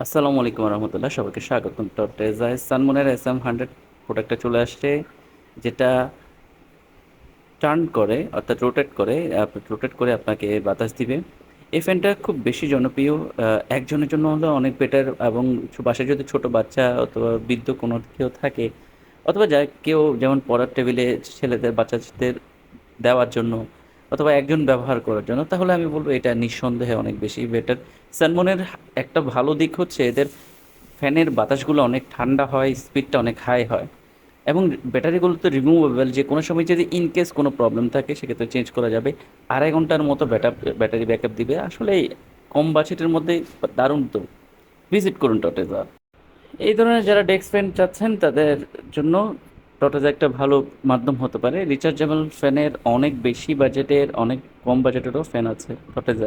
আসসালামু আলাইকুম রহমতুল্লাহ, সবাইকে স্বাগতম। টর্টেজা সানমুনের SM100 প্রোডাক্টটা চলে আসছে, যেটা টার্ন করে অর্থাৎ রোটেট করে আপনাকে বাতাস দিবে। এই ফ্যানটা খুব বেশি জনপ্রিয়। একজনের জন্য হলে অনেক বেটার, এবং বাসায় যদি ছোট বাচ্চা অথবা বৃদ্ধ কোনো কেউ থাকে, অথবা যা কেউ যেমন পড়ার টেবিলে ছেলেদের বাচ্চাদের দেওয়ার জন্য, অথবা একজন ব্যবহার করার জন্য, তাহলে আমি বলবো এটা নিঃসন্দেহে অনেক বেশি বেটার। সানমনের একটা ভালো দিক হচ্ছে এদের ফ্যানের বাতাসগুলো অনেক ঠান্ডা হয়, স্পিডটা অনেক হাই হয়, এবং ব্যাটারিগুলো তো রিমুভেবল, যে কোনো সময় যদি ইন কেস কোনো প্রবলেম থাকে সেক্ষেত্রে চেঞ্জ করা যাবে। 2.5 ঘন্টার মতো ব্যাটারি ব্যাকআপ দিবে। আসলে কম বাজেটের মধ্যে দারুণ তো। ভিজিট করুন টটেজা। এই ধরনের যারা ডেস্ক ফ্যান চাচ্ছেন তাদের জন্য টটেজা একটা ভালো মাধ্যম হতে পারে। রিচার্জেবল ফ্যানের অনেক বেশি বাজেটের, অনেক কম বাজেটেরও ফ্যান আছে টটেজা।